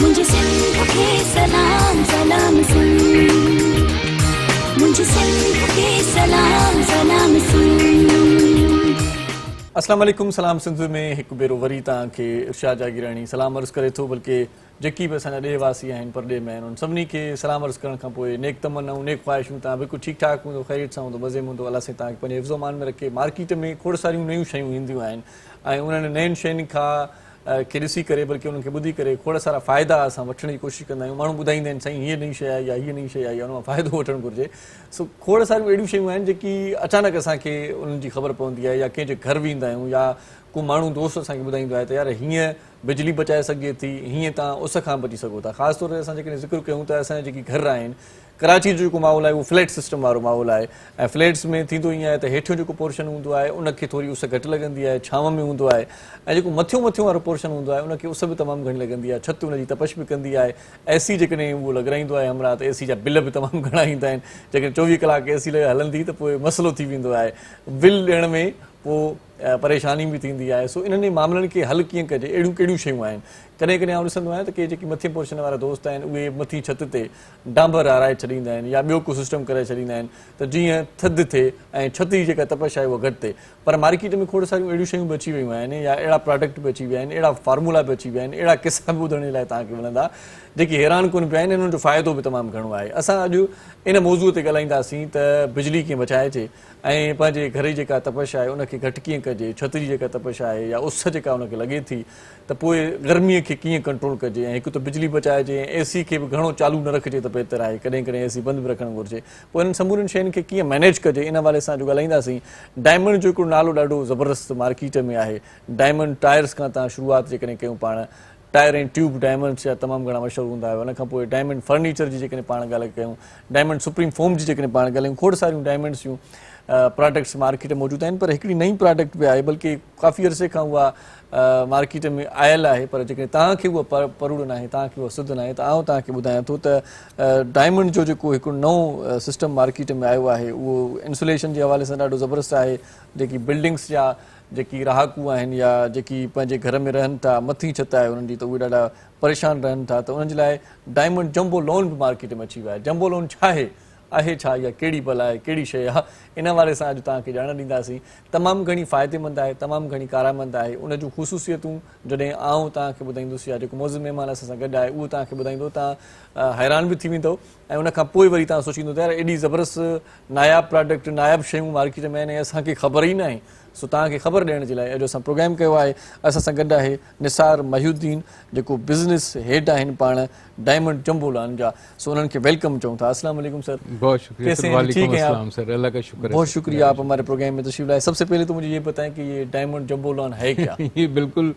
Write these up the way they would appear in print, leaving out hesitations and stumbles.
मुझे सिंध के सलाम सलाम सुन, मुझे सिंध के सलाम सलाम सुन। अस्सलाम वालेकुम। सलाम सिंध में हिकु भेरो वरी तव्हांखे इरशाद जागीरानी सलाम अर्ज़ु करे थो, बल्कि जेकी बि असांजा ॾेहवासी आहिनि परॾे में आहिनि उन सभिनी खे सलाम अर्ज़ु करण खां पोइ नेक तमन्नाऊं नेक ख़्वाहिशूं तव्हां बिल्कुलु ठीकु ठाक हूंदो, ख़ैरियत सां हूंदो, मज़े में हूंदो। अलाह साईं तव्हांखे पंहिंजे हिफ़्ज़ो मान में रखे। मार्केट में खोड़ सारियूं नयूं शयूं ईंदियूं आहिनि ऐं उन्हनि नयुनि शयुनि खां खे ॾिसी करे बल्कि उन्हनि खे ॿुधी करे खोड़ सारा फ़ाइदा असां वठण जी कोशिशि कंदा आहियूं। माण्हू ॿुधाईंदा आहिनि साईं हीअ नई शइ आहे या हीअ नई शइ आहे या उन मां फ़ाइदो वठणु घुरिजे। सो खोड़ सारियूं अहिड़ियूं शयूं आहिनि जेकी अचानक असांखे उन्हनि जी ख़बर पवंदी आहे या कंहिंजे घर वेंदा आहियूं या को माण्हू दोस्त असांखे ॿुधाईंदो आहे त यार हीअं बिजली बचाए सघे थी, हीअं तव्हां उस खां बची सघो था। ख़ासि तौर ते असां जेकॾहिं ज़िक्र कयूं त असांजा जेकी घर आहिनि कराची जो जेको माहौल आहे उहो फ्लैट सिस्टम वारो माहौल आहे ऐं फ्लैट्स में थींदो ईअं आहे त हेठियों जेको पोर्शन हूंदो आहे उनखे थोरी उस घटि लॻंदी आहे, छांव में हूंदो आहे ऐं जेको मथियों वारो पोर्शन हूंदो आहे उनखे उस बि तमामु घणी लॻंदी आहे, छिति उनजी तपश बि कंदी आहे। एसी जेकॾहिं उहो लॻाराईंदो आहे हमरा त एसी जा बिल बि तमामु घणा ईंदा आहिनि। जेकॾहिं 24 कलाक एसी हलंदी त पोइ मसइलो थी वेंदो आहे, बिल ॾियण में पोइ परेशानी बि थींदी आहे। सो इन्हनि मामलनि खे हल कीअं कजे, अहिड़ियूं कहिड़ियूं शयूं आहिनि। कॾहिं कॾहिं आउं ॾिसंदो आहियां त के जेकी मथे पोर्शन वारा दोस्त आहिनि उहे मथी छिति ते डांबर हाराए छॾींदा आहिनि या ॿियो को सिस्टम करे छॾींदा आहिनि त जीअं थधि थिए ऐं छिति जी जेका तपश आहे उहा घटि थिए। पर मार्केट में खोड़ सारियूं अहिड़ियूं शयूं बि अची वियूं आहिनि या अहिड़ा प्रोडक्ट बि अची विया आहिनि, अहिड़ा फार्मूला बि अची विया आहिनि, अहिड़ा किस्सा बि ॿुधण जे लाइ तव्हांखे मिलंदा जेकी हैरान कुन पिया आहिनि। इन्हनि जो फ़ाइदो बि तमामु घणो आहे। असां अॼु इन मौज़ूअ ते ॻाल्हाईंदासीं त बिजली कीअं बचाइजे ऐं पंहिंजे घर जी जेका तपश आहे उनखे घटि कीअं कजे, छिति जी जेका तपश आहे या उस जेका उनखे लॻे थी त पोइ गर्मीअ खे कीअं कंट्रोल कजे। ऐं हिकु त बिजली बचाइजे ऐं एसी खे बि घणो चालू न रखिजे त बहितर आहे, कॾहिं कॾहिं एसी बंदि बि रखणु घुरिजे। पोइ इन्हनि समूरनि शयुनि खे कीअं मैनेज कजे इन वारे सां अॼु ॻाल्हाईंदासीं। डायमंड जो हिकिड़ो नालो ॾाढो ज़बरदस्त मार्केट में आहे। डायमंड टायर्स खां तव्हां शुरूआति जेकॾहिं कयूं पाण, टायर ऐं ट्यूब डायमंड्स जा तमामु घणा मशहूरु हूंदा हुआ। उन खां पोइ डायमंड फर्नीचर जी जेकॾहिं पाण ॻाल्हि कयूं, डायमंड सुप्रीम फोम जी जेकॾहिं पाण ॻाल्हायूं, खोड़ सारियूं डायमंड्स जूं प्रोडक्ट्स मार्केट में मौजूदु आहिनि। पर हिकिड़ी नई प्रोडक्ट बि आहे, बल्कि काफ़ी अरसे खां उहा मार्केट में आयल आहे, पर जेकॾहिं तव्हांखे उहा परुड़ न आहे, तव्हांखे उहा सिद्ध न आहे, त आउं तव्हांखे ॿुधायां थो त डायमंड जो जेको हिकिड़ो नओं सिस्टम मार्केट में आयो आहे उहो इंसुलेशन जे हवाले सां ॾाढो ज़बरदस्त आहे। जेकी बिल्डिंग्स जा जेकी रहाकू आहिनि या जेकी पंहिंजे घर में रहनि था, मथी छिति आहे उन्हनि जी, त उहे ॾाढा परेशान रहनि था, त उन्हनि जे लाइ डायमंड जंबो लोन बि मार्केट में अची वियो आहे। जंबो लोन छा आहे छा या कहिड़ी भला आहे, कहिड़ी शइ आहे, इन वारे सां अॼु तव्हांखे ॼाण ॾींदासीं। तमामु घणी फ़ाइदेमंद आहे, तमामु घणी कारमंद आहे। उन जूं ख़ुशूसियतूं जॾहिं आउं तव्हांखे ॿुधाईंदुसि या जेको मौज़ महिमान असां सां गॾु आहे उहो तव्हांखे ॿुधाईंदो, तव्हां हैरान बि थी वेंदो ऐं उनखां पोइ वरी तव्हां सोचींदो त यार एॾी ज़बरदस्त नायाब प्रोडक्ट, नायाब शयूं मार्केट में आहिनि ऐं असांखे ख़बर ई न आहे। सो तव्हांखे ख़बर ॾियण जे लाइ अॼु असां प्रोग्राम कयो आहे। असां सां गॾु आहे निसार महियुद्दीन जेको बिज़नेस हेड आहिनि पाण डायमंड जंबो लोन जा। सो उन्हनि खे वेलकम चऊं था। अस्सलाम वालेकुम सर। बहुत शुक्रिया सर। वालेकुम अस्सलाम सर, अल्लाह का शुक्र है। बहुत शुक्रिया आप हमारे प्रोग्राम में तशरीफ लाए। सबसे पहले तो मुझे ये बताएं कि ये डायमंड जंबो लोन है क्या? ये बिल्कुल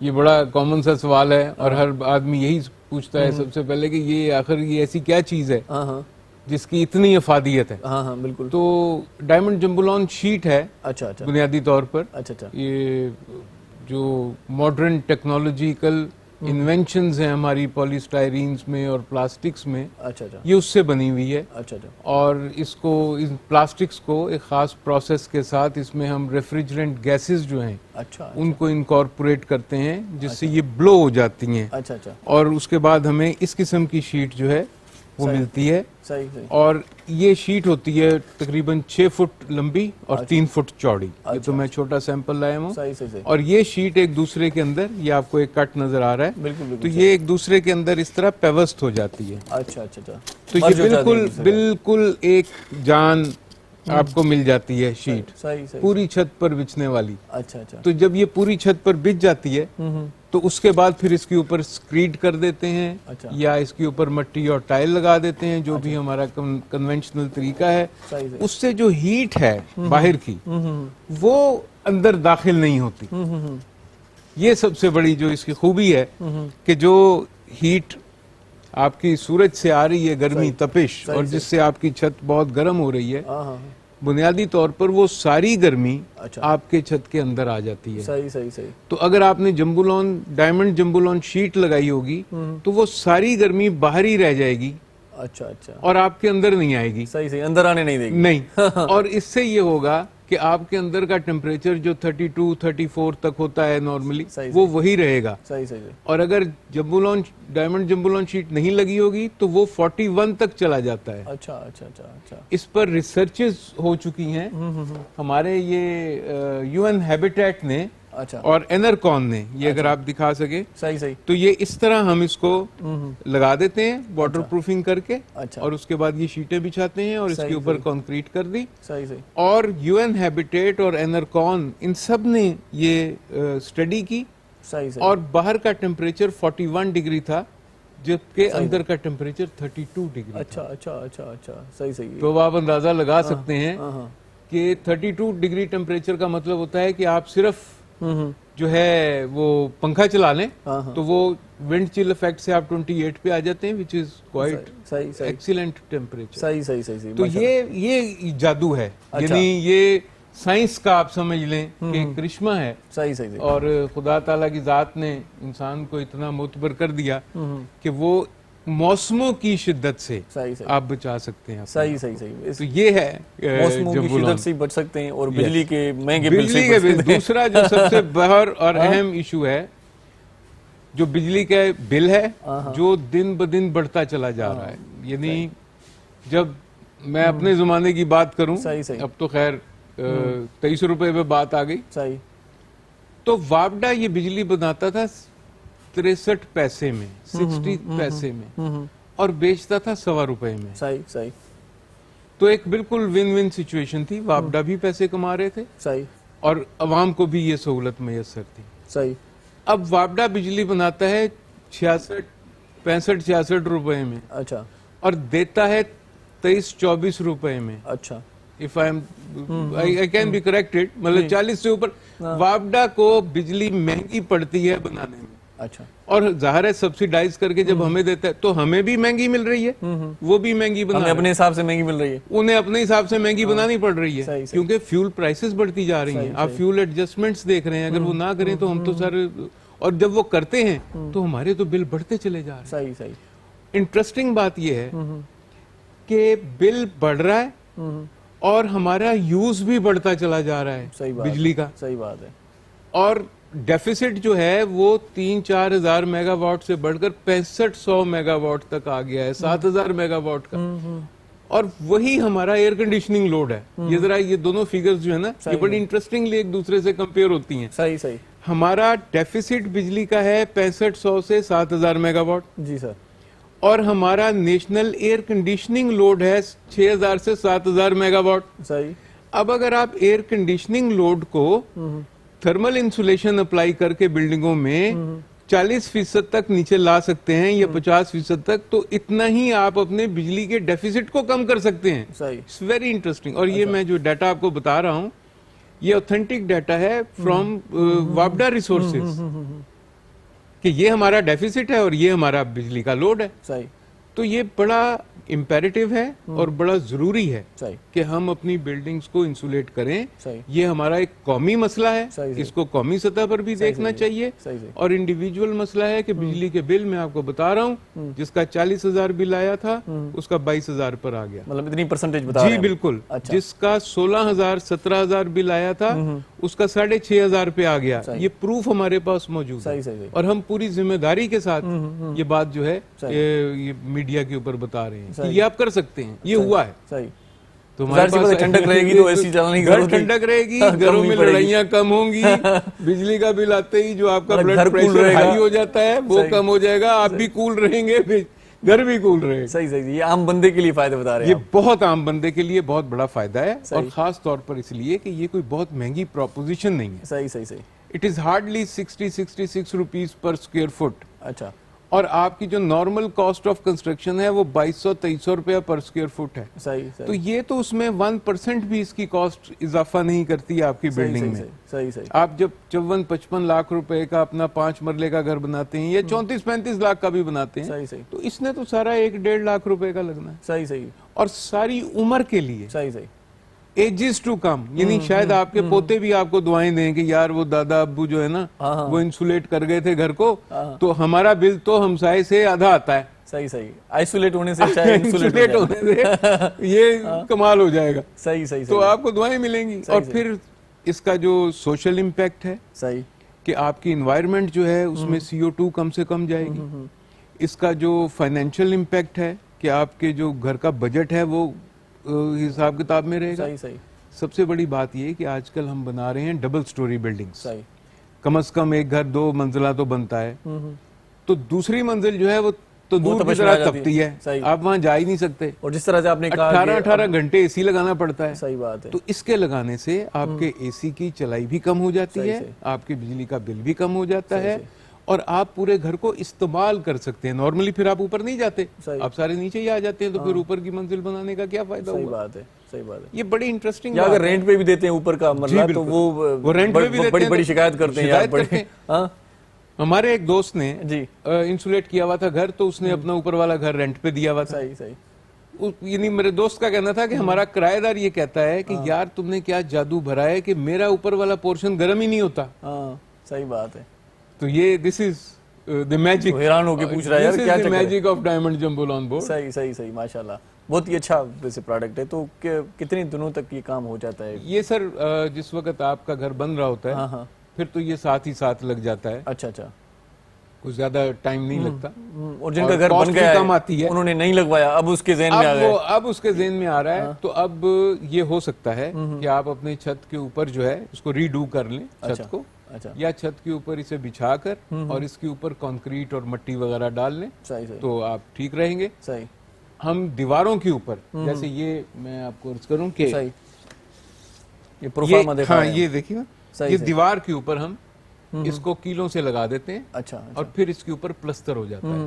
ये बड़ा कॉमन सा सवाल है और हर आदमी यही पूछता है सबसे पहले कि ये आखिर ये ऐसी क्या चीज़ है जिसकी इतनी अफादियत है। हाँ हाँ बिल्कुल। तो डायमंड जंबो लोन शीट है अच्छा बुनियादी तौर पर। अच्छा ये जो मॉडर्न टेक्नोलॉजिकल इन्वेंशंस हैं हमारी पॉलीस्टायरीन्स में और प्लास्टिक्स में, अच्छा ये उससे बनी हुई है। अच्छा और इसको इन प्लास्टिक्स को एक ख़ास प्रोसेस के साथ इसमें हम रेफ्रिजरेंट गैसेस जो हैं अच्छा उनको इनकॉर्पोरेट करते हैं जिससे ये ब्लो हो जाती हैं। अच्छा और उसके बाद हमें इस किस्म की शीट जो है वो मिलती है। सही। और ये शीट होती है तकरीबन 6 फुट लंबी और 3 फुट चौड़ी। ये तो मैं छोटा सैंपल लाया हूँ। सही। और ये शीट एक दूसरे के अंदर, ये आपको एक कट नजर आ रहा है, बिल्कुल तो ये एक दूसरे के अंदर इस तरह पेवस्त हो जाती है। अच्छा तो ये बिल्कुल एक जान आपको मिल जाती है शीट सही पूरी छत पर बिछने वाली। अच्छा तो जब ये पूरी छत पर बिछ जाती है तो उसके बाद फिर इसके ऊपर स्क्रीड कर देते हैं। अच्छा। या इसके ऊपर मट्टी और टाइल लगा देते हैं, जो भी हमारा कन्वेंशनल तरीका है। सही। उससे जो हीट है बाहर की वो अंदर दाखिल नहीं होती। ये सबसे बड़ी जो इसकी खूबी है कि जो हीट आपकी सूरज से आ रही है, गर्मी तपिश, और जिससे आपकी छत बहुत गर्म हो रही है, बुनियादी तौर पर वो सारी गर्मी आपके छत के अंदर आ जाती है। सही। तो अगर आपने जंबूलोन डायमंड जंबूलोन शीट लगाई होगी तो वो सारी गर्मी बाहर ही रह जाएगी। अच्छा और आपके अंदर नहीं आएगी। सही अंदर आने नहीं देगी। नहीं। और इससे ये होगा کہ آپ کے اندر کا ٹیمپریچر جو 32 34 تک ہوتا ہے نارملی صحیح وہ وہی رہے گا. صحیح صحیح اور اگر ڈائمنڈ جمبو لون شیٹ نہیں لگی ہوگی تو وہ 41 تک چلا جاتا ہے. اچھا اچھا اچھا اچھا اس پر ریسرچز ہو چکی ہیں ہمارے یہ یو این ہیبیٹیٹ نے اچھا اور انرکون نے. یہ اگر آپ دکھا سکیں صحیح صحیح تو یہ اس طرح ہم اس کو لگا دیتے ہیں واٹر پروفنگ کر کے, اچھا اور اس کے بعد یہ شیٹیں بچھاتے ہیں اور اس کے اوپر کنکریٹ کر دی. صحیح صحیح اور یو این ہیبیٹیٹ اور انرکون ان سب نے یہ اسٹڈی کی صحیح صحیح اور باہر کا ٹیمپریچر 41 ڈگری تھا جبکہ اندر کا ٹیمپریچر 32 ڈگری. اچھا اچھا اچھا اچھا صحیح صحیح تو آپ اندازہ لگا سکتے ہیں ہاں کہ 32 ڈگری ٹیمپریچر کا مطلب ہوتا ہے کہ آپ صرف جو ہے وہ پنکھا چلا لیں تو وہ ونڈ چل افیکٹ سے آپ 28 پہ آ جاتے ہیں which is quite صحیح صحیح excellent temperature. صحیح صحیح صحیح تو یہ جادو ہے, یعنی یہ سائنس کا آپ سمجھ لیں کہ کرشمہ ہے. صحیح صحیح اور خدا تعالیٰ کی ذات نے انسان کو اتنا معتبر کر دیا کہ وہ موسموں کی شدت سے صحیح صحیح آپ بچا سکتے ہیں. صحیح صحیح صحیح تو یہ ہے موسموں کی جمبو لون. شدت سے بچ سکتے ہیں اور بجلی کے مہنگے بل بجلی سے کے بچ بل. سکتے ہیں. دوسرا جو سب سے بڑا اور اہم ایشو ہے جو بجلی کا بل ہے جو دن بدن بڑھتا چلا جا رہا ہے. یعنی جب میں اپنے زمانے کی بات کروں, صحیح صحیح اب تو خیر 23 روپے پہ بات آ گئی, صحیح تو واپڈا یہ بجلی بناتا تھا 63 پیسے میں 60 پیسے میں اور بیچتا تھا 1.25 روپے میں. صحیح صحیح تو ایک بالکل ون ون سچویشن تھی. واپڈا بھی پیسے کما رہے تھے صحیح اور عوام کو بھی یہ سہولت میسر تھی. صحیح اب واپڈا بجلی بناتا ہے 65-66 روپے میں اچھا اور دیتا ہے 23-24 روپے میں. اچھا if I can be corrected, مطلب 40 سے اوپر واپڈا کو بجلی مہنگی پڑتی ہے بنانے میں. اچھا اور ظاہر ہے سبسیڈائز کر کے جب ہمیں دیتا ہے تو ہمیں بھی مہنگی مل رہی ہے, وہ بھی مہنگی بنا ہمیں اپنے حساب سے مہنگی مل رہی ہے, انہیں اپنے حساب سے مہنگی بنانی پڑ رہی صحیح ہے صحیح. کیونکہ فیول پرائسز بڑھتی جا رہی ہیں. آپ فیول ایڈجسٹمنٹس دیکھ رہے ہیں, اگر وہ نہ کریں تو ہم تو سر, اور جب وہ کرتے ہیں تو ہمارے تو بل بڑھتے چلے جا رہے ہیں. صحیح صحیح انٹرسٹنگ بات یہ ہے کہ بل بڑھ رہا ہے اور ہمارا یوز بھی بڑھتا چلا جا رہا ہے بجلی کا. صحیح بات ہے. اور ڈیفیسٹ جو ہے وہ 3-4 ہزار میگا واٹ سے بڑھ کر 6500 میگا واٹ تک آ گیا ہے, 7000 میگا واٹ کا. اور وہی ہمارا ایئر کنڈیشننگ لوڈ ہے. یہ ذرا یہ دونوں فیگرز جو ہے نا یہ بڑی انٹرسٹنگلی ایک دوسرے سے کمپیئر ہوتی ہیں. صحیح صحیح ہمارا ڈیفیسٹ بجلی کا ہے 6500 سے 7000 میگا واٹ, جی سر, اور ہمارا نیشنل ایئر کنڈیشننگ لوڈ ہے 6000 سے 7000 میگا واٹ. صحیح. اب اگر آپ ایئر کنڈیشننگ لوڈ کو تھرمل انسولیشن اپلائی کر کے بلڈنگوں میں 40% تک نیچے لا سکتے ہیں یا 50% تک, تو اتنا ہی آپ اپنے بجلی کے ڈیفیسٹ کو کم کر سکتے ہیں. صحیح. It's very interesting. اور یہ میں جو ڈیٹا آپ کو بتا رہا ہوں یہ اوتھینٹک ڈیٹا ہے فرام واپڈا ریسورسز کہ یہ ہمارا ڈیفیسٹ ہے اور یہ ہمارا بجلی کا لوڈ ہے. صحیح. تو یہ بڑا امپیریٹیو ہے اور بڑا ضروری ہے صحیح. کہ ہم اپنی بلڈنگز کو انسولیٹ کریں. صحیح. یہ ہمارا ایک قومی مسئلہ ہے, صحیح. اس کو قومی سطح پر بھی دیکھنا چاہیے. صحیح. اور انڈیویجول مسئلہ ہے کہ بجلی کے بل میں آپ کو بتا رہا ہوں جس کا 40,000 بل آیا تھا اس کا 22,000 پر آ گیا. مطلب اتنی پرسنٹیج بتا رہے ہیں. جی بالکل. جس کا 16,000 17,000 بل آیا تھا اس کا 6,500 پہ آ گیا. یہ پروف ہمارے پاس موجود ہے اور ہم پوری ذمہ داری کے ساتھ یہ بات جو ہے یہ میڈیا کے اوپر بتا رے ہیں. یہ آپ کر سکتے ہیں, یہ ہوا ہے. صحیح. تو ہمارے پاس ٹھنڈک رہے گی تو ایسی چلانے کی گھر ضرورت ٹھنڈک رہے گی, گھروں میں لڑائیاں کم ہوں گی, بجلی کا بل آتے ہی جو آپ کا بلڈ پریشر ہائی ہو جاتا ہے وہ کم ہو جائے گا, آپ بھی کول رہیں گے, گھر بھی کول رہے گا. صحیح صحیح. یہ عام بندے کے لیے فائدہ بتا رہے ہیں. یہ بہت عام بندے کے لیے بہت بڑا فائدہ ہے اور خاص طور پر اس لیے کہ یہ کوئی بہت مہنگی پروپوزیشن نہیں ہے. صحیح صحیح صحیح. اٹ از ہارڈلی 60-66 روپیز پر اسکوائر فٹ. اچھا. اور آپ کی جو نارمل کاسٹ آف کنسٹرکشن ہے وہ 2200-2300 روپیہ پر اسکوائر فٹ ہے. صحیح. تو یہ تو اس میں 1% بھی اس کی کاسٹ اضافہ نہیں کرتی آپ کی بلڈنگ میں. صحیح صحیح. آپ جب 54-55 لاکھ روپے کا اپنا 5 مرلے کا گھر بناتے ہیں یا 34-35 لاکھ کا بھی بناتے ہیں تو اس نے تو سارا 1-1.5 لاکھ روپے کا لگنا ہے. صحیح صحیح. اور ساری عمر کے لیے. صحیح صحیح. ایجز ٹو کم, یعنی شاید آپ کے پوتے بھی آپ کو دعائیں دیں کہ یار وہ دادا ابو جو ہے نا وہ انسولیٹ کر گئے تھے گھر کو, تو ہمارا بل تو ہمسائے سے آدھا آتا ہے. صحیح صحیح آئسولیٹ ہونے سے چاہے انسولیٹ ہونے سے یہ کمال ہو جائے گا. صحیح صحیح تو آپ کو دعائیں ملیں گی. اور پھر اس کا جو سوشل امپیکٹ ہے صحیح کہ آپ کی انوائرمنٹ جو ہے اس میں CO2 کم سے کم جائے گی. اس کا جو فائنینشیل امپیکٹ ہے کہ آپ کے جو گھر کا بجٹ ہے وہ حساب کتاب میں رہے گا. صحیح صحیح سب سے بڑی بات یہ کہ آج کل ہم بنا رہے ہیں ڈبل سٹوری بلڈنگز. صحیح کم از کم ایک گھر 2 منزلہ تو بنتا ہے, تو دوسری منزل جو ہے وہ تو دور کی طرح تپتی ہے, آپ وہاں جا ہی نہیں سکتے. اور جس طرح سے آپ نے کہا 18 گھنٹے اے سی لگانا پڑتا ہے. صحیح بات ہے. تو اس کے لگانے سے آپ کے اے سی کی چلائی بھی کم ہو جاتی ہے, آپ کے بجلی کا بل بھی کم ہو جاتا ہے, اور آپ پورے گھر کو استعمال کر سکتے ہیں. نارملی پھر آپ اوپر نہیں جاتے, آپ سارے نیچے ہی آ جاتے ہیں, تو پھر اوپر کی منزل بنانے کا کیا فائدہ ہوگا. صحیح بات ہے, صحیح بات ہے. یہ بڑی انٹرسٹنگ یا اگر رینٹ پہ بھی دیتے ہیں اوپر کا مرلہ تو وہ رینٹ پہ بھی بڑی بڑی شکایت کرتے ہیں یار. ہمارے ایک دوست نے جی انسولیٹ کیا ہوا تھا گھر, تو اس نے اپنا اوپر والا گھر رینٹ پہ دیا ہوا تھا. صحیح صحیح. یعنی میرے دوست کا کہنا تھا کہ ہمارا کرایہ دار یہ کہتا ہے کہ یار تم نے کیا جادو بھرا ہے کہ میرا اوپر والا پورشن گرم ہی نہیں ہوتا. ہاں صحیح بات ہے. تو یہ دس از the magic. حیران ہو کے پوچھ رہا ہے یار کیا چکر ہے. Magic of Diamond Jumbo on board. صحیح صحیح صحیح ماشاءاللہ. بہت ہی اچھا ویسے پروڈکٹ ہے. تو کتنے دنوں تک یہ کام ہو جاتا ہے؟ یہ سر جس وقت آپ کا گھر بن رہا ہوتا ہے پھر تو یہ ساتھ ہی ساتھ لگ جاتا ہے. اچھا اچھا. کچھ زیادہ ٹائم نہیں لگتا. اور جن کا گھر بن گیا ہے انہوں نے نہیں لگوایا, اب اس کے ذہن میں آ گیا, اب اس کے ذہن میں آ رہا ہے, تو اب یہ ہو سکتا ہے کہ آپ اپنے چھت کے اوپر جو ہے اس کو ریڈو کر لیں چھت کو, یا چھت کے اوپر اسے بچھا کر اور اس کے اوپر کنکریٹ اور مٹی وغیرہ ڈال لیں, تو آپ ٹھیک رہیں گے. صحیح. ہم دیواروں کے اوپر جیسے یہ میں آپ کو عرض کروں کہ یہ دیکھیے نا, یہ دیوار کے اوپر ہم اس کو کیلوں سے لگا دیتے ہیں. اچھا. اور پھر اس کے اوپر پلستر ہو جاتا ہے,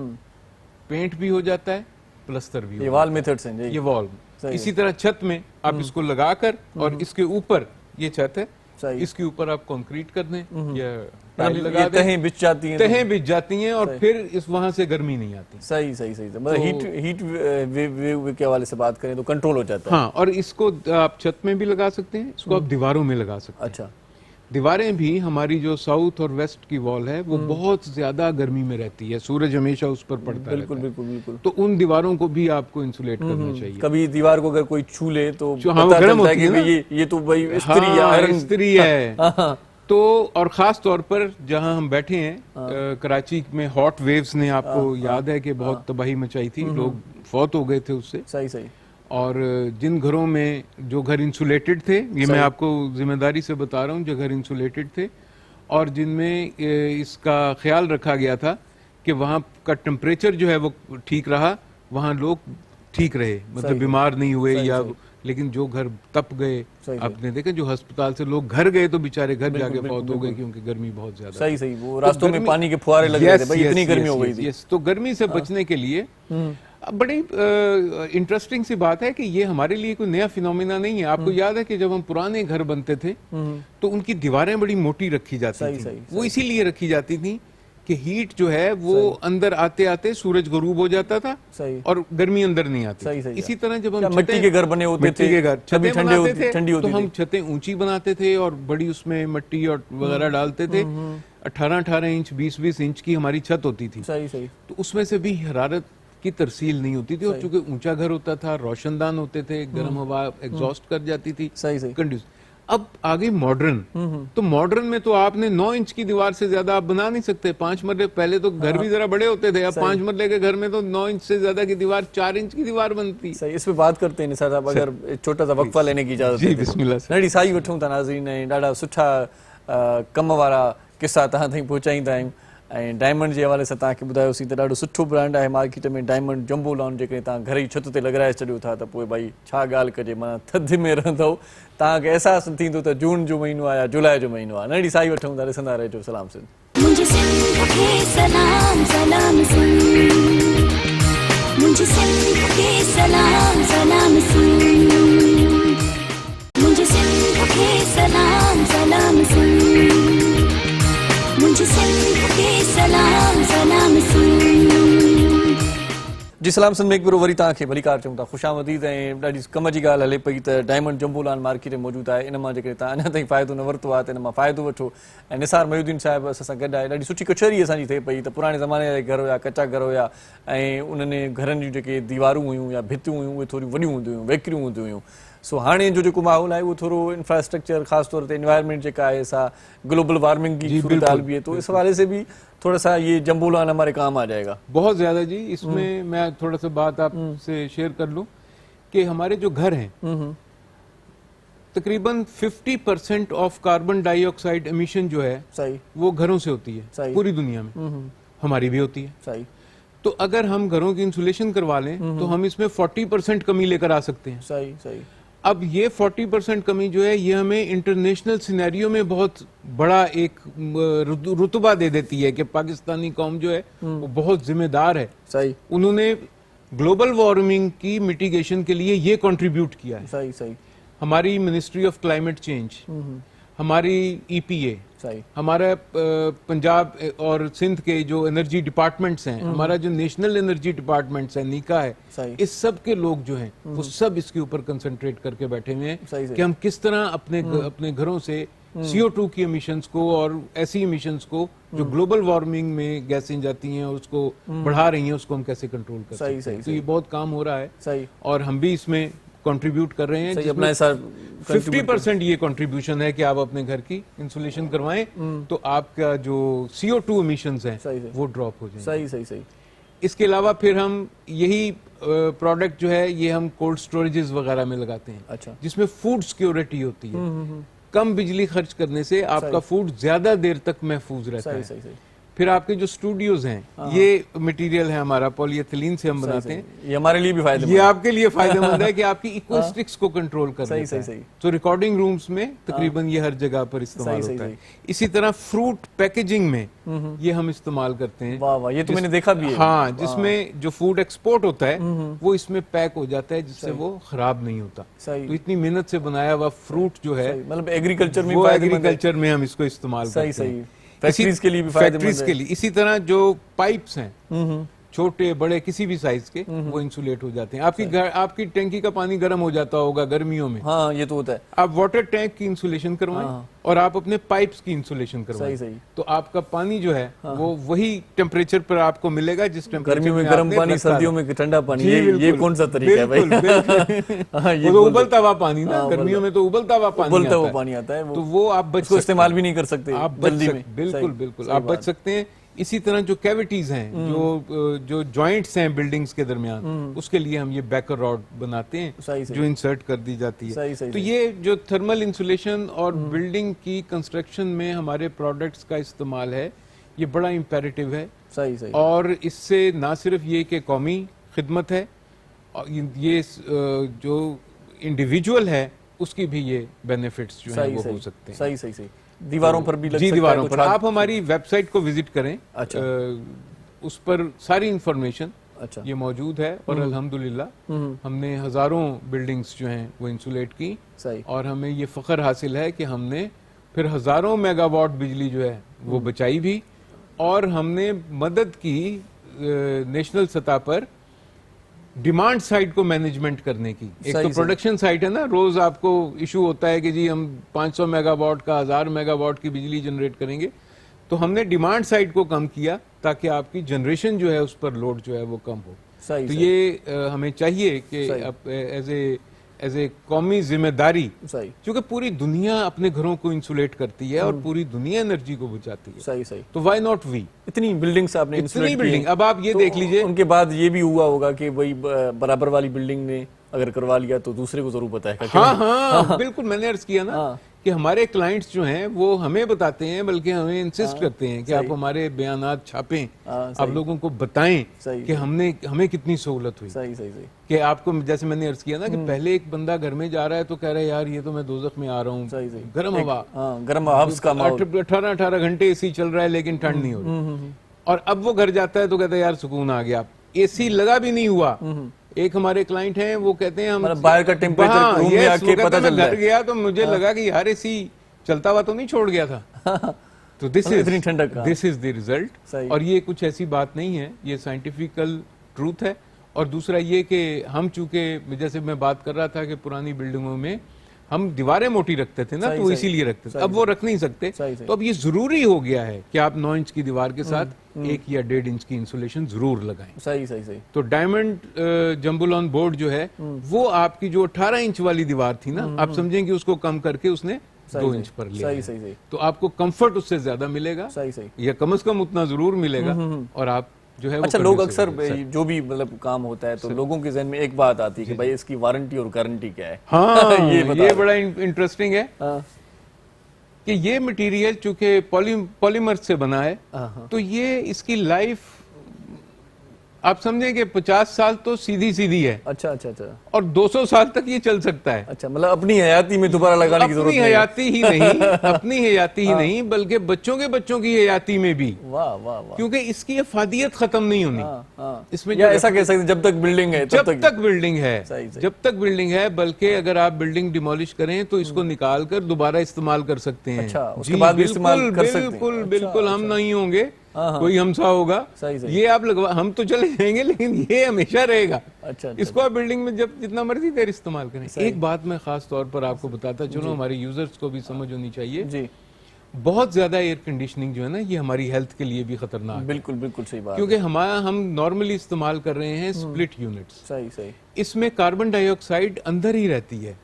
پینٹ بھی ہو جاتا ہے, پلستر بھی. یہ وال میتھڈز ہیں. یہ وال. اسی طرح چھت میں آپ اس کو لگا کر اور اس کے اوپر, یہ چھت ہے, اس کے اوپر آپ کنکریٹ کر دیں یا ٹائل لگا دیں, تہیں بچ جاتی ہیں اور پھر اس وہاں سے گرمی نہیں آتی. صحیح صحیح صحیح. مطلب ہیٹ ویو کے حوالے سے بات کریں تو کنٹرول ہو جاتا ہے. ہاں, اور اس کو آپ چھت میں بھی لگا سکتے ہیں, اس کو آپ دیواروں میں لگا سکتے ہیں. اچھا. دیواریں بھی ہماری جو ساؤتھ اور ویسٹ کی وال ہے وہ بہت زیادہ گرمی میں رہتی ہے, سورج ہمیشہ اس پر پڑتا ہے. بالکل بالکل بالکل. تو ان دیواروں کو بھی آپ کو انسولیٹ کرنا چاہیے. کبھی دیوار کو اگر کوئی چھو لے تو پتہ چلتا ہے کہ یہ تو بھائی استری ہے. تو اور خاص طور پر جہاں ہم بیٹھے ہیں کراچی میں ہاٹ ویوز نے آپ کو یاد ہے کہ بہت تباہی مچائی تھی, لوگ فوت ہو گئے تھے اس سے. صحیح صحیح. اور جن گھروں میں جو گھر انسولیٹڈ تھے, یہ میں آپ کو ذمہ داری سے بتا رہا ہوں, جو گھر انسولیٹڈ تھے اور جن میں اس کا خیال رکھا گیا تھا کہ وہاں کا ٹمپریچر جو ہے وہ ٹھیک رہا, وہاں لوگ ٹھیک رہے, مطلب بیمار نہیں ہوئے. یا لیکن جو گھر تپ گئے, آپ نے دیکھا جو ہسپتال سے لوگ گھر گئے تو بیچارے گھر جا کے فوت ہو گئے کیونکہ گرمی بہت زیادہ. صحیح صحیح. وہ راستوں میں پانی کے فوارے لگ رہے تھے بھائی, اتنی گرمی ہو گئی تھی. تو گرمی سے بچنے کے لیے بڑی انٹرسٹنگ سی بات ہے کہ یہ ہمارے لیے کوئی نیا فینومینا نہیں ہے. آپ کو یاد ہے کہ جب ہم پرانے گھر بنتے تھے تو ان کی دیواریں بڑی موٹی رکھی جاتی تھیں. وہ اسی لیے رکھی جاتی تھیں کہ ہیٹ جو ہے وہ اندر آتے آتے سورج غروب ہو جاتا تھا اور گرمی اندر نہیں آتی. اسی طرح جب ہم مٹی کے گھر بنے ہوتے تھے, چھتیں بناتے تھے تو ہم چھتیں اونچی بناتے تھے اور بڑی اس میں مٹی اور وغیرہ ڈالتے تھے. 18 انچ 20 انچ کی ہماری چھت ہوتی تھی. تو اس میں سے بھی حرارت کی ترسیل نہیں ہوتی تھی, اور چونکہ اونچا گھر ہوتا تھا, روشن دان ہوتے تھے, گرم ہوا ایگزاسٹ کر جاتی تھی. اب آگے ماڈرن, تو ماڈرن میں تو آپ نے 9 انچ کی دیوار سے زیادہ آپ بنا نہیں سکتے. 5 مرلے پہلے تو گھر بھی ذرا بڑے ہوتے تھے, اب 5 مرلے کے گھر میں تو 9 انچ سے زیادہ کی دیوار 4 انچ کی دیوار بنتی. صحیح. اس پہ بات کرتے ہیں نثار صاحب, اگر چھوٹا سا وقفہ لینے کی اجازت. جی بسم اللہ. نڑی سائی وٹھوں تا ناظرین, ॾाढा सुठा कम वारा किस्सा तव्हां ताईं पहुचाईंदा आहियूं. ऐं डायमंड जे हवाले सां तव्हांखे ॿुधायोसीं त ॾाढो सुठो ब्रांड आहे मार्केट में डायमंड जंबो लॉन. जेकॾहिं तव्हां घर जी छित ते लॻाए छॾियो था त पोइ भई छा ॻाल्हि कजे, माना थधि में रहंदव, तव्हांखे अहसासु थींदो त जून जो महीनो आहे या जुलाई जो महीनो आहे. नड़ी साई वठूं था, ॾिसंदा रहिजो. सलाम सिंध. मुंहिंजे सिंध खे सलाम सलाम सिंध, मुंहिंजे सिंध खे सलाम सलाम सिंध, मुंहिंजे सिंध खे सलाम सलाम सिंध, मुंहिंजे सिंध खे सलाम सलाम सिंध. जी सलाम सिंध में हिकु भेरो वरी तव्हांखे भलीकार चऊं था ख़ुशि आमदीद ऐं ॾाढी कम जी ॻाल्हि हले पई त डायमंड जंबोलाल मार्केट में मौजूदु आहे इन मां जेकॾहिं तव्हां अञा ताईं फ़ाइदो न वरितो आहे त इन मां फ़ाइदो वठो ऐं निसार मयूद्दीन साहिबु असां गॾु आहे ॾाढी सुठी कचहरी असांजी थिए पई त पुराणे ज़माने जा घर हुया कचा घर हुया ऐं उन्हनि घरनि जूं जेके दीवारूं हुयूं या भितियूं हुयूं उहे थोरी वॾियूं हूंदियूं हुयूं वेकिरियूं हूंदियूं हुयूं सो हाणे जो जेको माहौल आहे उहो थोरो इंफ्रास्ट्रक्चर ख़ासि तौर ते एनवायरनमेंट जेका आहे सा ग्लोबल वार्मिंग की सूरत हाल भी है तो इस हवाले से भी थोड़ा सा ये जंबोलाल हमारे काम आ जाएगा। बहुत ज्यादा जी। इसमें मैं थोड़ा सा बात आपसे शेयर कर लूं कि हमारे जो घर हैं तकरीबन 50% ऑफ कार्बन डाइऑक्साइड एमिशन जो है सही वो घरों से होती है सही। पूरी दुनिया में हमारी भी होती है सही। तो अगर हम घरों की इंसुलेशन करवा लें तो हम इसमें 40% कमी लेकर आ सकते हैं। सही सही। अब ये 40% कमी जो है ये हमें इंटरनेशनल सिनेरियो में बहुत बड़ा एक रुतबा दे देती है कि पाकिस्तानी कौम जो है वो बहुत जिम्मेदार है। सही। उन्होंने ग्लोबल वार्मिंग की मिटिगेशन के लिए ये कंट्रीब्यूट किया है। सही सही। हमारी मिनिस्ट्री ऑफ क्लाइमेट चेंज, हमारी ईपीए, हमारा पंजाब और सिंध के जो एनर्जी डिपार्टमेंट्स हैं, हमारा जो नेशनल एनर्जी डिपार्टमेंट्स है, नीका है, इस सब के लोग जो हैं वो सब इसके ऊपर कंसंट्रेट करके बैठे हुए हैं कि हम किस तरह अपने घरों से CO2 की एमिशंस को और ऐसी एमिशंस को जो ग्लोबल वार्मिंग में गैसें जाती हैं उसको बढ़ा रही हैं उसको हम कैसे कंट्रोल कर सकते हैं। तो ये बहुत काम हो रहा है और हम भी इसमें कंट्रीब्यूट कर रहे हैं। अपना 50% ये कंट्रीब्यूशन है कि आप अपने घर की इंसुलेशन करवाएं तो आपका जो CO2 एमिशंस हैं वो ड्रॉप हो जाएंगे। सही सही सही। इसके अलावा फिर हम यही प्रोडक्ट जो है ये हम कोल्ड स्टोरेजेस वगैरह में लगाते हैं। अच्छा। जिसमें जिसमें फूड सिक्योरिटी होती है। कम बिजली खर्च करने से आपका फूड ज्यादा देर तक महफूज रहता है। सही सही। फिर आपके जो स्टूडियोज हैं ये मटेरियल है हमारा पॉलीएथिलीन से हम बनाते हैं। ये हमारे लिए भी फायदेमंद ये आपके लिए फायदेमंद है कि आपकी इक्वेस्टिक्स को कंट्रोल कर सही, लेता है। सही, सही। तो रिकॉर्डिंग रूम्स में तकरीबन ये हर जगह पर इस्तेमाल सही, होता सही, है। इसी तरह फ्रूट पैकेजिंग में ये हम इस्तेमाल करते हैं। वाह वाह, ये तो मैंने देखा भी है। हाँ, जिसमें जो फूड एक्सपोर्ट होता है वो इसमें पैक हो जाता है जिससे वो खराब नहीं होता। तो इतनी मेहनत से बनाया हुआ फ्रूट जो है मतलब एग्रीकल्चर में वो एग्रीकल्चर में हम इसको इस्तेमाल करते हैं। सही। फैक्ट्रीज के लिए भी फायदेमंद है। फैक्ट्रीज के लिए इसी तरह जो पाइप्स हैं छोटे बड़े किसी भी साइज के वो इंसुलेट हो जाते हैं। आपकी टैंकी का पानी गर्म हो जाता होगा गर्मियों में। हाँ, ये तो होता है। आप वाटर टैंक की इंसुलेशन करवाएं और आप अपने पाइप्स की इंसुलेशन करवाएं। सही। तो आपका पानी जो है वो वही टेम्परेचर पर आपको मिलेगा जिस टेम्परेचर गर्मियों में गर्म पानी, सर्दियों में ठंडा पानी। ये कौन सा तरीका है भाई? ये तो उबलता हुआ पानी ना, गर्मियों में तो उबलता हुआ पानी आता है, तो वो आप बच इस्तेमाल भी नहीं कर सकते आप जल्दी में। बिल्कुल आप बच सकते हैं। इसी तरह जो कैविटीज हैं जो जॉइंट्स हैं बिल्डिंग्स के दरमियान उसके लिए हम ये बैकर रॉड बनाते हैं जो इंसर्ट कर दी जाती है। तो ये जो थर्मल इंसुलेशन और बिल्डिंग की कंस्ट्रक्शन में हमारे प्रोडक्ट्स का इस्तेमाल है ये बड़ा इम्पेरेटिव है। सही। और इससे ना सिर्फ ये कि कौमी खिदमत है, ये जो इंडिविजुअल है उसकी भी ये बेनिफिट्स जो है वो हो सकते हैं। सही। दीवारों पर भी लग सकता है। दीवारों पर आप हमारी वेबसाइट को विजिट करें। अच्छा। उस पर सारी इंफॉर्मेशन अच्छा ये मौजूद है और अल्हम्दुलिल्लाह हमने हजारों बिल्डिंग्स जो हैं वो इंसुलेट की। सही। और हमें ये फख्र हासिल है कि हमने फिर हजारों मेगावाट बिजली जो है वो बचाई भी और हमने मदद की नेशनल सतह पर डिमांड साइड को मैनेजमेंट करने की। एक तो प्रोडक्शन साइड है ना, रोज आपको इशू होता है कि जी हम 500 मेगावाट का 1000 मेगावाट की बिजली जनरेट करेंगे, तो हमने डिमांड साइड को कम किया ताकि आपकी जनरेशन जो है उस पर लोड जो है वो कम हो। तो ये हमें चाहिए कि एज ए कौमी जिम्मेदारी, क्योंकि पूरी दुनिया अपने घरों को इंसुलेट करती है और पूरी दुनिया एनर्जी को बचाती है। सही। तो वाई नॉट वी? इतनी बिल्डिंग्स आपने इतनी बिल्डिंग, अब आप ये देख लीजिए। उनके बाद ये भी हुआ होगा कि वही बराबर वाली बिल्डिंग ने अगर करवा लिया तो दूसरे को जरूर पता है। हाँ, बिल्कुल। मैंने अर्ज किया ना कि हमारे क्लाइंट्स जो हैं वो हमें बताते हैं, बल्कि हमें इंसिस्ट करते हैं कि आप हमारे बयानात छापें, आप लोगों को बताएं कि हमें कितनी सहूलत हुई। सही। कि आपको जैसे मैंने अर्ज किया ना कि पहले एक बंदा घर में जा रहा है तो कह रहा है यार ये तो मैं दोज़ख में आ रहा हूँ, गर्म हवा, 18 घंटे एसी चल रहा है लेकिन ठंड नहीं हो रही। और अब वो घर जाता है तो कहता है यार सुकून आ गया, एसी लगा भी नहीं हुआ। एक हमारे क्लाइंट हैं वो कहते हैं हम बाहर का टेम्परेचर रूम में आके पता चल रहा है। घर गया तो मुझे लगा कि यार एसी चलता हुआ तो नहीं छोड़ गया था। तो दिस इज द रिजल्ट। और ये कुछ ऐसी बात नहीं है, ये साइंटिफिकल ट्रूथ है اور دوسرا یہ کہ ہم چونکہ جیسے میں بات کر رہا تھا کہ پرانی بلڈنگوں میں ہم دیواریں موٹی رکھتے تھے نا, تو اسی لیے رکھتے تھے, اب وہ رکھ نہیں سکتے, تو اب یہ ضروری ہو گیا ہے کہ آپ 9 انچ کی دیوار کے ساتھ 1 یا 1.5 انچ کی انسولیشن ضرور لگائیں. صحیح. تو ڈائمنڈ جمبل آن بورڈ جو ہے وہ آپ کی جو 18 انچ والی دیوار تھی نا, آپ سمجھیں کہ اس کو کم کر کے اس نے 2 انچ پر لیا, تو آپ کو کمفرٹ اس سے زیادہ ملے گا, یا کم از کم اتنا ضرور ملے گا, اور آپ جو ہے. اچھا, لوگ اکثر جو بھی مطلب کام ہوتا ہے تو لوگوں کے ذہن میں ایک بات آتی ہے کہ بھائی اس کی وارنٹی اور گارنٹی کیا ہے. ہاں, یہ بڑا انٹرسٹنگ ہے کہ یہ مٹیریل چونکہ پولیمر سے بنا ہے, تو یہ اس کی لائف آپ سمجھیں کہ 50 سال تو سیدھی ہے. اچھا, اور 200 سال تک یہ چل سکتا ہے. اچھا, مطلب اپنی حیاتی میں دوبارہ لگانے کی ضرورت نہیں. اپنی حیاتی ہی نہیں بلکہ بچوں کے بچوں کی حیاتی میں بھی. واہ, کیونکہ اس کی افادیت ختم نہیں ہونی. اس میں ایسا کہہ سکتے جب تک بلڈنگ ہے, جب تک بلڈنگ ہے, بلکہ اگر آپ بلڈنگ ڈیمولش کریں تو اس کو نکال کر دوبارہ استعمال کر سکتے ہیں. بالکل ہم نہیں ہوں گے, کوئی ہمسا ہوگا, یہ آپ ہم تو چلے جائیں گے لیکن یہ ہمیشہ رہے گا. اس کو آپ بلڈنگ میں جتنا مرضی دیر استعمال کریں. ایک بات میں خاص طور پر آپ کو بتاتا چلو, ہمارے یوزرز کو بھی سمجھ ہونی چاہیے, بہت زیادہ ایئر کنڈیشننگ جو ہے نا یہ ہماری ہیلتھ کے لیے بھی خطرناک ہے. بالکل صحیح بات, کیونکہ ہم نارملی استعمال کر رہے ہیں سپلٹ یونٹس. صحیح. اس میں کاربن ڈائی آکسائڈ اندر ہی رہتی ہے,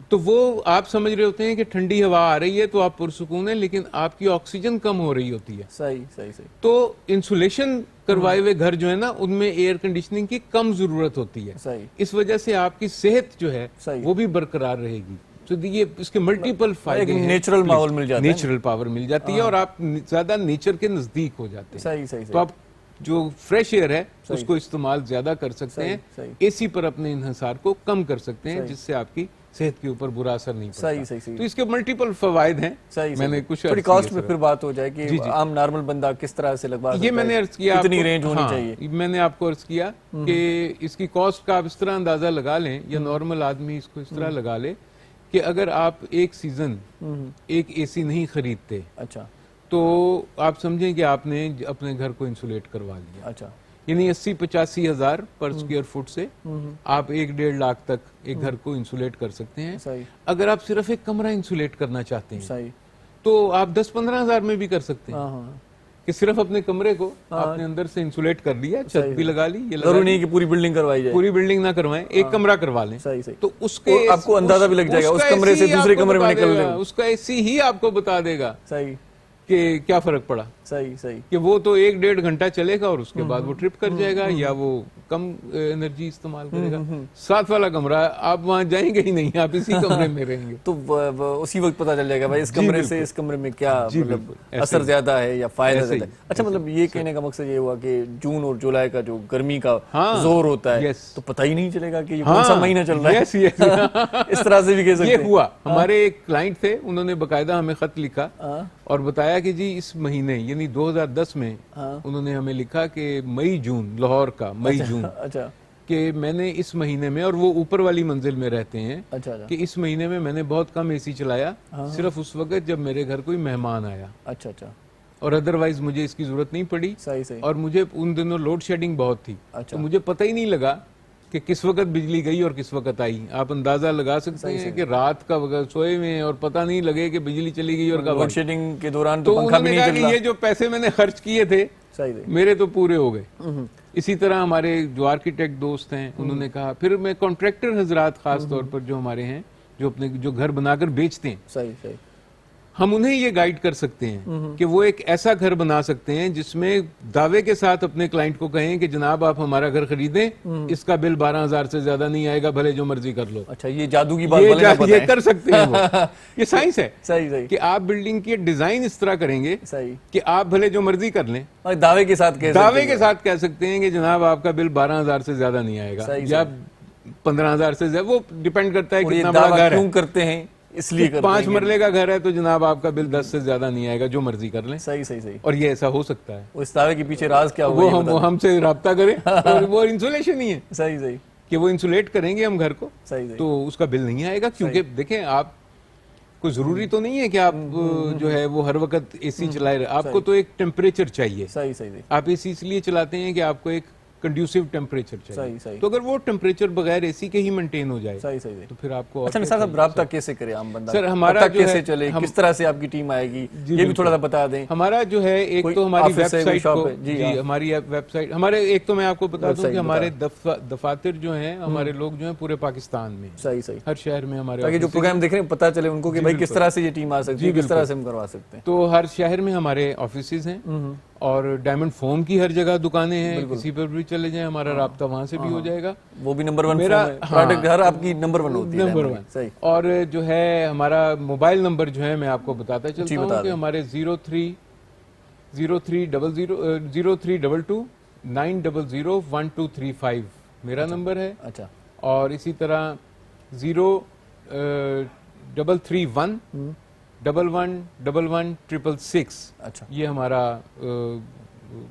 تو وہ آپ سمجھ رہے ہوتے ہیں کہ ٹھنڈی ہوا آ رہی ہے تو آپ پرسکون ہیں, لیکن آپ کی آکسیجن کم ہو رہی ہوتی ہے. صحیح. تو انسولیشن کروائے ہوئے گھر جو ہے نا ان میں ایئر کنڈیشننگ کی کم ضرورت ہوتی ہے. اس وجہ سے آپ کی صحت جو ہے وہ بھی برقرار رہے گی. تو یہ اس کے ملٹیپل فائدے ہیں. نیچرل ماحول مل جاتا ہے, نیچرل پاور مل جاتی ہے, اور آپ زیادہ نیچر کے نزدیک ہو جاتے ہیں. صحیح. تو آپ جو فریش ایئر ہے اس کو استعمال زیادہ کر سکتے ہیں, اے سی پر اپنے انحصار کو کم کر سکتے ہیں, جس سے آپ کی صحت کے اوپر برا اثر نہیں پڑتا. صحیح. تو اس کے ملٹیپل فوائد ہیں. میں نے کچھ تھوڑی کاسٹ پہ پھر بات ہو جائے کہ عام نارمل بندہ کس طرح سے لگوا سکتا ہے. یہ میں نے عرض کیا, کتنی رینج ہونی چاہیے. میں نے آپ کو عرض کیا کہ اس کی کاسٹ کا آپ اس طرح اندازہ لگا لیں, یا نارمل آدمی اس کو اس طرح لگا لے کہ اگر آپ ایک سیزن ایک اے سی نہیں خریدتے, اچھا, تو آپ سمجھیں کہ آپ نے اپنے گھر کو انسولیٹ کروا لیا. اچھا, یعنی 80-85 ہزار پر اسکوائر فٹ سے آپ 1-1.5 لاکھ تک ایک گھر کو انسولیٹ کر سکتے ہیں. اگر آپ صرف ایک کمرہ انسولیٹ کرنا چاہتے ہیں تو آپ 10-15 ہزار میں بھی کر سکتے ہیں, کہ صرف اپنے کمرے کو آپ نے اندر سے انسولیٹ کر لیا, چھت بھی لگا لی. ضروری نہیں کہ پوری بلڈنگ کروائی جائے, پوری بلڈنگ نہ کروائیں, ایک کمرہ کروا لیں. تو اس کے آپ کو اندازہ بھی لگ جائے گا, اس کمرے سے دوسرے کمرے میں نکلنے, اس کا اے سی ہی آپ کو بتا دے گا کہ کیا فرق پڑا. صحیح. کہ وہ تو 1-1.5 گھنٹہ چلے گا اور اس کے بعد وہ ٹرپ کر جائے گا, یا وہ کم انرجی استعمال کرے گا. ساتھ والا کمرہ آپ وہاں جائیں گے ہی نہیں, آپ اسی کمرے میں رہیں گے. تو اسی وقت پتہ چل جائے گا بھائی اس کمرے سے اس کمرے میں کیا مطلب اثر زیادہ ہے یا فائدہ زیادہ ہے. اچھا, مطلب یہ کہنے کا مقصد یہ ہوا کہ جون اور جولائی کا جو گرمی کا زور ہوتا ہے تو پتہ ہی نہیں چلے گا کہ یہ کون سا مہینہ چل رہا ہے. اس طرح سے بھی کہہ سکتے ہیں. یہ ہوا, ہمارے ایک کلائنٹ تھے, انہوں نے باقاعدہ ہمیں خط لکھا اور بتایا کہ جی اس مہینے یعنی 2010 میں انہوں نے ہمیں لکھا کہ مئی جون, لاہور کا مئی جون, کہ میں نے اس مہینے میں, اور وہ اوپر والی منزل میں رہتے ہیں, کہ اس مہینے میں نے بہت کم اے سی چلایا, صرف اس وقت جب میرے گھر کوئی مہمان آیا. اچھا, اور ادروائز مجھے اس کی ضرورت نہیں پڑی. اور مجھے ان دنوں لوڈ شیڈنگ بہت تھی, تو مجھے پتہ ہی نہیں لگا کہ کس وقت بجلی گئی اور کس وقت آئی. آپ اندازہ لگا سکتے ہیں کہ رات کا وقت سوئے ہوئے اور پتہ نہیں لگے کہ بجلی چلی گئی اور لوڈ شیڈنگ کے دوران تو انہوں نے کہا کہ یہ جو پیسے میں نے خرچ کیے تھے میرے تو پورے ہو گئے. اسی طرح ہمارے جو آرکیٹیکٹ دوست ہیں انہوں نے کہا, پھر میں کانٹریکٹر حضرات خاص طور پر جو ہمارے ہیں جو اپنے جو گھر بنا کر بیچتے ہیں, ہم انہیں یہ گائیڈ کر سکتے ہیں کہ وہ ایک ایسا گھر بنا سکتے ہیں جس میں دعوے کے ساتھ اپنے کلائنٹ کو کہیں کہ جناب آپ ہمارا گھر خریدیں, اس کا بل 12,000 سے زیادہ نہیں آئے گا, بھلے جو مرضی کر لو. اچھا, یہ جادو کی بات یہ کر سکتے ہیں وہ. یہ سائنس ہے کہ آپ بلڈنگ کی ڈیزائن اس طرح کریں گے کہ آپ بھلے جو مرضی کر لیں, دعوے کے ساتھ کہہ سکتے ہیں کہ جناب آپ کا بل 12,000 سے زیادہ نہیں آئے گا, یا 15,000 سے زیادہ. وہ ڈیپینڈ کرتا ہے کتنا بڑا گھر ہے, کیوں کرتے ہیں, اس لیے 5 مرلے کا گھر ہے تو جناب آپ کا بل 10 سے زیادہ نہیں آئے گا, جو مرضی کر لیں. صحیح. اور یہ ایسا ہو سکتا ہے. اس دعوے کے پیچھے راز کیا ہوگا, وہ ہم سے رابطہ کریں, اور وہ انسولیشن ہی ہے. صحیح کہ وہ انسولیٹ کریں گے ہم گھر کو, تو اس کا بل نہیں آئے گا. کیونکہ دیکھیں, آپ کوئی ضروری تو نہیں ہے کہ آپ جو ہے وہ ہر وقت اے سی چلائے رہے, آپ کو تو ایک ٹیمپریچر چاہیے. صحیح. آپ اے سی اس لیے چلاتے ہیں کہ آپ کو ایک कंड्यूसिव टेम्परेचर सही, चाहिए। सही। तो अगर वो टेम्परेचर बगैर एसी के ही मेंटेन हो जाए सही सही तो फिर आपको अच्छा निसार साहब राब्ता कैसे करे आम बंदा? सर, हमारा पता जो कैसे है, चले, किस तरह से आपकी टीम आएगी, ये भी बिल्कुल। थोड़ा सा बता दें। हमारा जो है एक कोई तो हमारी ऑफिस है, कोई वेबसाइट शॉप को है? जी, जी हाँ। हमारी वेबसाइट हमारे एक तो मैं आपको बता दूं वेबसाइट कि हमारे दफातर जो हैं हमारे लोग जो हैं पूरे पाकिस्तान में हैं। सही सही, हर शहर में हमारे ताकि जो ऑफिसेज प्रोग्राम देख रहे हैं पता चले उनको कि जी, भाई किस बिल्कुल। तरह से ये टीम आ सकती है, जी, किस तरह बिल्कुल। से हम करवा सकते हैं। तो हर शहर में हमारे ऑफिसेज हैं और डायमंड फोम की हर जगह दुकानें हैं, किसी पर भी चले जाएं हमारा राब्ता वहां से भी हो जाएगा। वो भी नंबर 1 मेरा प्रोडक्ट हर आपकी नंबर 1 होती है, नंबर Diamond 1 की। सही, और जो है हमारा मोबाइल नंबर जो है मैं आपको बताता जी, चलता बता हूँ कि दें। हमारे 0322 900 मेरा नंबर है। अच्छा और इसी तरह 0331 1111 अच्छा ये हमारा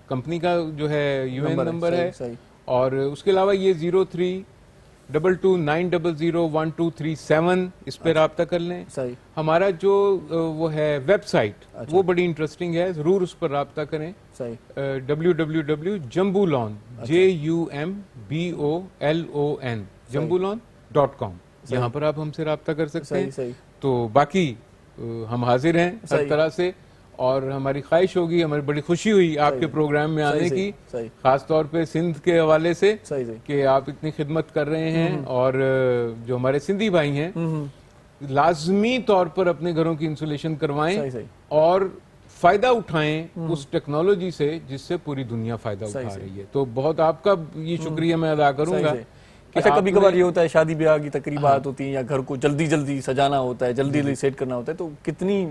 कंपनी का जो है यूएन नंबर सही, है। सही। और उसके अलावा ये 0322 इस पे राब्ता कर लें। सही, हमारा जो वो है वेबसाइट वो बड़ी इंटरेस्टिंग है, जरूर उस पर राब्ता करें। सही, www.jambulon JUMBOLON jambulon.com यहाँ पर आप हमसे राब्ता कर सकते सही हैं। सही, तो बाकी हम हाजिर हैं हर सही। तरह से, और हमारी ख्वाहिश होगी, हमारी बड़ी खुशी हुई आपके प्रोग्राम में आने सही, की, सही। खास तौर पे सिंध के हवाले से सही सही, कि आप इतनी खिदमत कर रहे हैं। और जो हमारे सिंधी भाई हैं लाजमी तौर पर अपने घरों की इंसुलेशन करवाएं सही सही, और फायदा उठाएं उस टेक्नोलॉजी से जिससे पूरी दुनिया फायदा सही, उठा सही। रही है। तो बहुत आपका ये शुक्रिया मैं अदा करूंगा। सही, सही। अच्छा कभी कभार ये होता है शादी ब्याह की तकरीबात होती हैं या घर को जल्दी जल्दी सजाना होता है, जल्दी जल्दी सेट करना होता है, तो कितनी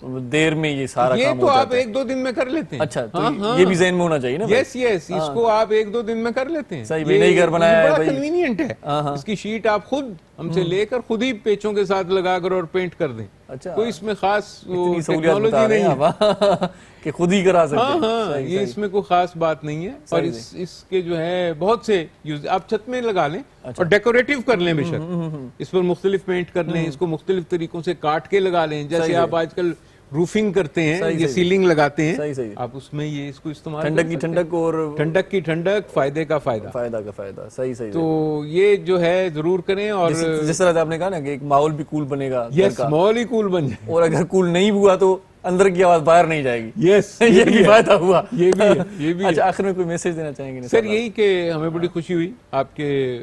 देर में ये सारा ये काम तो हो आप जाता है? 1-2 दिन में कर लेते हैं। अच्छा, तो ये भी ज़हन में होना चाहिए ना भाई? यस यस, इसको आप 1-2 दिन में कर लेते हैं। सही भाई, नई घर बनाया है बड़ा भाई। कन्वीनियंट है। इसकी शीट आप खुद हमसे लेकर खुद ही पेचों के साथ लगाकर और पेंट कर दें। अच्छा, कोई इसमें खास इतनी सहूलियत बता टेक्नोलॉजी रहे नहीं हैं है। आप कि खुद ही करा सकते हाँ हैं। हाँ, सही, ये सही। इसमें कोई खास बात नहीं है। और इसके जो है बहुत से यूज आप छत में लगा लें और डेकोरेटिव कर लें बेशक, इस पर मुख्तलिफ पेंट कर लें, इसको मुख्तलिफ तरीकों से काट के लगा लें, जैसे आप आजकल रूफिंग करते हैं, सही, ये सही। सीलिंग लगाते हैं, सही, सही। आप उसमें ये इसको इस्तेमाल ठंडक कर की सकते हैं। ठंडक और ठंडक की ठंडक, फायदे का फायदा। फायदा का फायदा, सही सही। तो ये जो है जरूर करें। और जिस तरह से आपने कहा ना कि एक माहौल भी कूल बनेगा घर यस, का, माहौल ही कूल बन जाए। और अगर कूल नहीं हुआ तो अंदर की आवाज बाहर नहीं जाएगी। यस, ये भी फायदा हुआ। ये भी है, ये भी है। अच्छा, आखिर में कोई मैसेज देना चाहेंगे? सर यही कि हमें बड़ी खुशी हुई आपके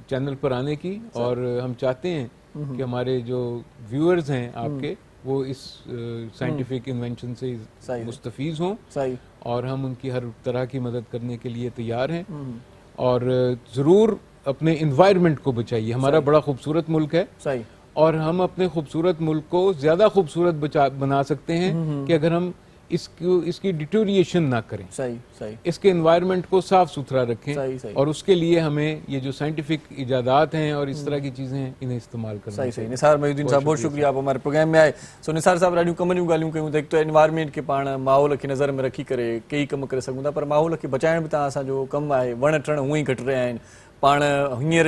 चैनल पर आने की, और हम चाहते हैं कि हमारे जो व्यूअर्स हैं आपके वो इस साइंटिफिक इन्वेंशन से सही। मुस्तफीज हों, सही, और हम उनकी हर तरह की मदद करने के लिए तैयार हैं। और ज़रूर अपने इन्वायरमेंट को बचाइए। हमारा बड़ा खूबसूरत मुल्क है, सही, और हम अपने खूबसूरत मुल्क को ज़्यादा खूबसूरत बना सकते हैं कि अगर हम इसकी डिटोरिएशन ना करें, सही सही, इसके एनवायरनमेंट को साफ सुथरा रखें। सही, सही। और उसके लिए हमें ये जो साइंटिफिक इजादात हैं और इस तरह की चीज़ें हैं इन्हें इस्तेमाल करना सही सही। चाहिए। निसार मोहिउद्दीन साहब, बहुत शुक्रिया आप हमारे प्रोग्राम में आए। सो निसार साहब, ॾाढियूं कम जूं ॻाल्हियूं कयूं त हिकु त एनवायरमेंट खे पाण माहौल खे नज़र में रखी करे कई कम करे सघूं था, पर माहौल खे बचाइण बि तव्हां असांजो कमु आहे। वण टिण हूअं ई घटि रहिया आहिनि। पाण हींअर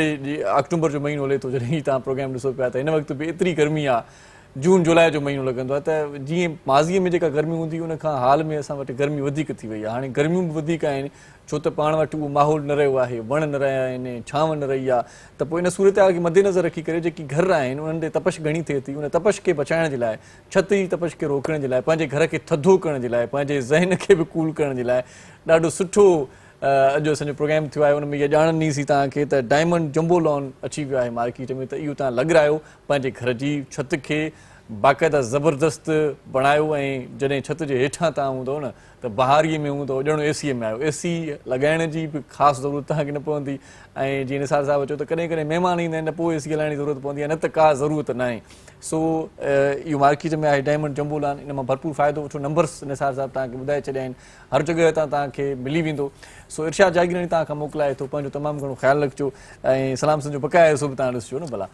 अक्टूबर जो महीनो हले थो, जॾहिं तव्हां प्रोग्राम ॾिसो पिया त हिन वक़्तु बि एतिरी गर्मी आहे। जून जुलाई जो महीनो लॻंदो आहे, त जीअं माज़ीअ में जेका गर्मी हूंदी उन खां हाल में असां वटि गर्मी वधीक थी वई आहे। हाणे गर्मियूं बि वधीक आहिनि, छो त पाण वटि उहो माहौल न रहियो आहे, वण न रहिया आहिनि, छांव न रही आहे। त पोइ इन सूरत हाल खे मद्देनज़र रखी करे जेकी घर आहिनि उन्हनि ते तपश घणी थिए थी, उन तपश खे बचाइण जे लाइ, छत जी तपश खे रोकण जे लाइ, पंहिंजे घर खे थधो करण जे लाइ, पंहिंजे ज़हन खे बि कूल करण जे लाइ ॾाढो सुठो अॼु असांजो प्रोग्राम थियो आहे। उन में इहा ॼाणनीसीं तव्हांखे त डायमंड जंबो लॉन अची वियो आहे मार्केट में, त इहो तव्हां लॻारायो, पंहिंजे घर जी छत खे बाक़ाइदा ज़बरदस्त बणायो। ऐं जॾहिं छत जे हेठां तव्हां हूंदव न त बहारीअ में हूंदव, ॼणो एसीअ में आयो। एसी लॻाइण जी बि ख़ासि ज़रूरत तव्हांखे न पवंदी। ऐं जीअं निसार साहिबु चयो त कॾहिं कॾहिं महिमान ईंदा आहिनि त पोइ एसी हलाइण जी ज़रूरत पवंदी आहे, न त का ज़रूरत न आहे। सो इहो मार्केट में आहे डायमंड जंबो लॉन, इन मां भरपूर फ़ाइदो वठो। नंबर्स निसार साहिबु तव्हांखे ॿुधाए छॾिया आहिनि, हर जॻह तां तव्हांखे मिली वेंदो। सो इरशाद जागीरानी तव्हां खां मोकिलाए थो, पंहिंजो तमामु घणो ख़्यालु रखिजो ऐं सलाम सम्झो बक़ाया बि तव्हां ॾिसिजो न भला।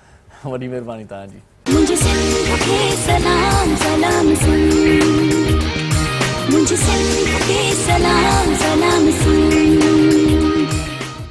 वॾी महिरबानी तव्हांजी। मुझे सिंध के सलाम सलाम सुन, मुझे सिंध के सलाम सलाम सुन।